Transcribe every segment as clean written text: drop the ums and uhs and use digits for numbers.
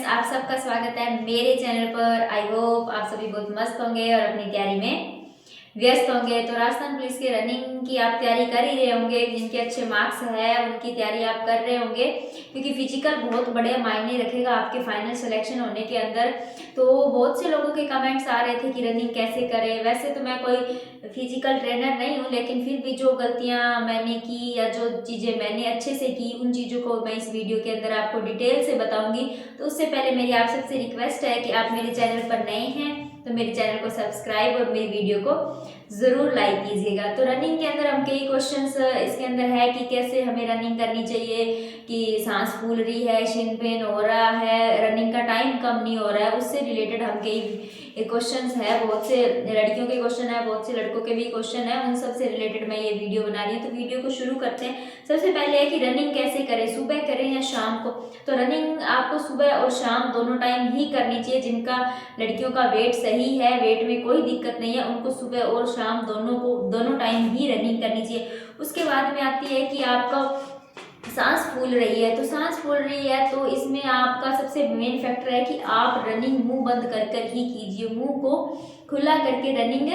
आप सबका स्वागत है मेरे चैनल पर। आई होप आप सभी बहुत मस्त होंगे और अपनी तैयारी में व्यस्त होंगे। तो राजस्थान पुलिस के रनिंग की आप तैयारी कर ही रहे होंगे, जिनके अच्छे मार्क्स है उनकी तैयारी आप कर रहे होंगे, क्योंकि फिजिकल बहुत बड़े मायने रखेगा आपके फाइनल सिलेक्शन होने के अंदर। तो बहुत से लोगों के कमेंट्स आ रहे थे कि रनिंग कैसे करें। वैसे तो मैं कोई फिजिकल ट्रेनर नहीं हूँ, लेकिन फिर भी जो गलतियाँ मैंने की या जो चीज़ें मैंने अच्छे से की, उन चीज़ों को मैं इस वीडियो के अंदर आपको डिटेल से बताऊंगी। तो उससे पहले मेरी आप सबसे रिक्वेस्ट है कि आप मेरे चैनल पर नए हैं तो मेरे चैनल को सब्सक्राइब और मेरी वीडियो को ज़रूर लाइक कीजिएगा। तो रनिंग के अंदर हम कई क्वेश्चंस इसके अंदर है कि कैसे हमें रनिंग करनी चाहिए, कि सांस फूल रही है, शिन पेन हो रहा है, रनिंग का टाइम कम नहीं हो रहा है, उससे रिलेटेड हम कई क्वेश्चंस है। बहुत से लड़कियों के क्वेश्चन है, बहुत से लड़कों के भी क्वेश्चन है, उन सब से रिलेटेड मैं ये वीडियो बना रही हूँ। तो वीडियो को शुरू करते हैं। सबसे पहले है कि रनिंग कैसे करें, सुबह करें या शाम को। तो रनिंग आपको सुबह और शाम दोनों टाइम ही करनी चाहिए। जिनका लड़कियों का वेट सही है, वेट में कोई दिक्कत नहीं है, उनको सुबह और शाम दोनों टाइम ही रनिंग करनी चाहिए। उसके बाद में आती है कि आपका सांस फूल रही है। तो सांस फूल रही है तो इसमें आपका सबसे मेन फैक्टर है कि आप रनिंग मुंह बंद कर कर ही कीजिए, मुंह को खुला करके रनिंग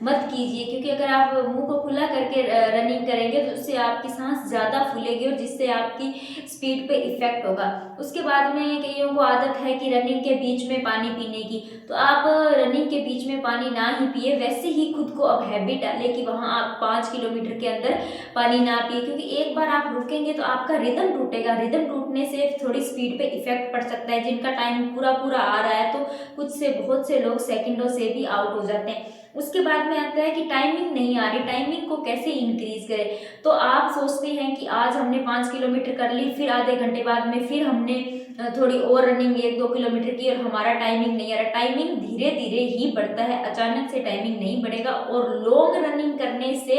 मत कीजिए, क्योंकि अगर आप मुंह को खुला करके रनिंग करेंगे तो उससे आपकी सांस ज़्यादा फूलेगी और जिससे आपकी स्पीड पे इफेक्ट होगा। उसके बाद में कईयों को आदत है कि रनिंग के बीच में पानी पीने की, तो आप रनिंग के बीच में पानी ना ही पिए, वैसे ही खुद को अब हैबिट डालें कि वहाँ आप 5 किलोमीटर के अंदर पानी ना पिए, क्योंकि एक बार आप रुकेंगे तो आपका रिदम टूटेगा। रिदम टूटने से थोड़ी स्पीड पे इफेक्ट पड़ सकता है। जिनका टाइम पूरा पूरा आ रहा है तो कुछ से बहुत से लोग सेकंडों से भी आउट हो जाते हैं। उसके बाद में आता है कि टाइमिंग नहीं आ रही, टाइमिंग को कैसे इंक्रीज करें। तो आप सोचते हैं कि आज हमने 5 किलोमीटर कर ली, फिर आधे घंटे बाद में फिर हमने थोड़ी और रनिंग 1-2 किलोमीटर की और हमारा टाइमिंग नहीं आ रहा। टाइमिंग धीरे धीरे ही बढ़ता है, अचानक से टाइमिंग नहीं बढ़ेगा। और लॉन्ग रनिंग करने से,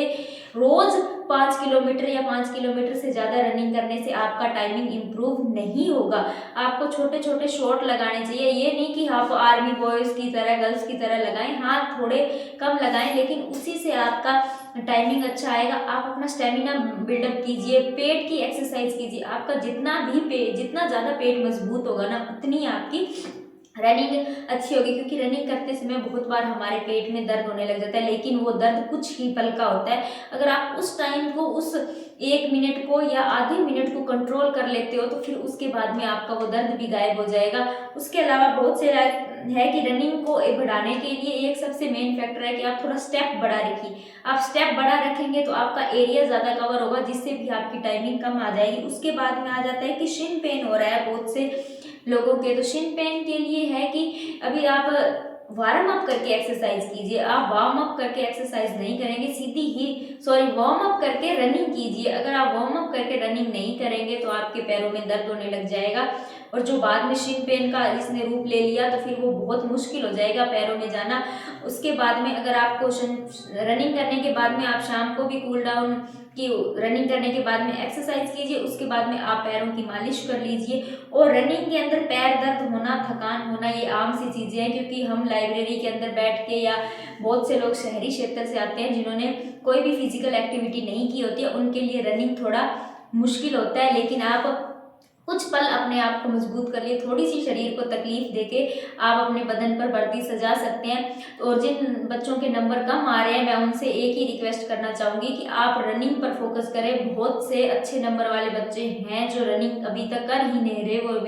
रोज 5 किलोमीटर या 5 किलोमीटर से ज़्यादा रनिंग करने से आपका टाइमिंग इम्प्रूव नहीं होगा। आपको छोटे छोटे शॉट लगाने चाहिए। ये नहीं कि आप आर्मी बॉयज़ की तरह, गर्ल्स की तरह लगाएं, हाँ थोड़े कम लगाएं, लेकिन उसी से आपका टाइमिंग अच्छा आएगा। आप अपना स्टेमिना बिल्डअप कीजिए, पेट की एक्सरसाइज कीजिए। आपका जितना ज़्यादा पेट मजबूत होगा ना, उतनी आपकी रनिंग अच्छी होगी। क्योंकि रनिंग करते समय बहुत बार हमारे पेट में दर्द होने लग जाता है, लेकिन वो दर्द कुछ ही पल का होता है। अगर आप उस टाइम को, उस 1 मिनट को या आधे मिनट को कंट्रोल कर लेते हो तो फिर उसके बाद में आपका वो दर्द भी गायब हो जाएगा। उसके अलावा बहुत से है कि रनिंग को बढ़ाने के लिए एक सबसे मेन फैक्टर है कि आप थोड़ा स्टेप बढ़ा रखिए। आप स्टेप बढ़ा रखेंगे तो आपका एरिया ज़्यादा कवर होगा, जिससे भी आपकी टाइमिंग कम आ जाएगी। उसके बाद में आ जाता है कि शिन पेन हो रहा है बहुत से लोगों के। तो शिन पेन के लिए है कि अभी आप वार्म अप करके एक्सरसाइज कीजिए। आप वार्म अप करके एक्सरसाइज नहीं करेंगे, वार्म अप करके रनिंग कीजिए। अगर आप वार्म अप करके रनिंग नहीं करेंगे तो आपके पैरों में दर्द होने लग जाएगा, और जो बाद में शिन पेन का इसने रूप ले लिया तो फिर वो बहुत मुश्किल हो जाएगा पैरों में जाना। उसके बाद में अगर आपको रनिंग करने के बाद में आप शाम को भी कूल डाउन की रनिंग करने के बाद में एक्सरसाइज कीजिए। उसके बाद में आप पैरों की मालिश कर लीजिए। और रनिंग के अंदर पैर दर्द होना, थकान होना, ये आम सी चीज़ें हैं, क्योंकि हम लाइब्रेरी के अंदर बैठ के, या बहुत से लोग शहरी क्षेत्र से आते हैं जिन्होंने कोई भी फिजिकल एक्टिविटी नहीं की होती है, उनके लिए रनिंग थोड़ा मुश्किल होता है। लेकिन आप कुछ पल अपने आप को मजबूत कर लिए, थोड़ी सी शरीर को तकलीफ देके आप अपने बदन पर वर्दी सजा सकते हैं। और जिन बच्चों के नंबर कम आ रहे हैं, मैं उनसे एक ही रिक्वेस्ट करना चाहूँगी कि आप रनिंग पर फोकस करें। बहुत से अच्छे नंबर वाले बच्चे हैं जो रनिंग अभी तक कर ही नहीं रहे, वो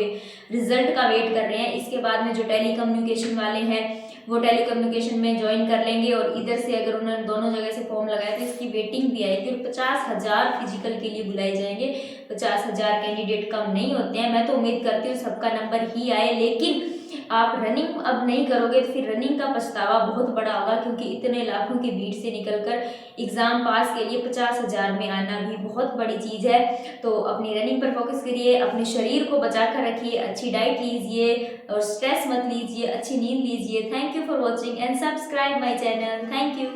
रिजल्ट का वेट कर रहे हैं। इसके बाद में जो टेली कम्युनिकेशन वाले हैं वो टेली कम्युनिकेशन में ज्वाइन कर लेंगे, और इधर से अगर उन्होंने दोनों जगह से फॉर्म लगाया तो इसकी वेटिंग भी आएगी। और 50,000 फिजिकल के लिए बुलाए जाएंगे। 50,000 कैंडिडेट कम नहीं होते हैं। मैं तो उम्मीद करती हूँ सबका नंबर ही आए, लेकिन आप रनिंग अब नहीं करोगे तो फिर रनिंग का पछतावा बहुत बड़ा होगा, क्योंकि इतने लाखों की भीड़ से निकलकर एग्जाम पास के लिए 50,000 में आना भी बहुत बड़ी चीज़ है। तो अपनी रनिंग पर फोकस करिए, अपने शरीर को बचा कर रखिए, अच्छी डाइट लीजिए और स्ट्रेस मत लीजिए, अच्छी नींद लीजिए। Thank you for watching and subscribe my channel. Thank you.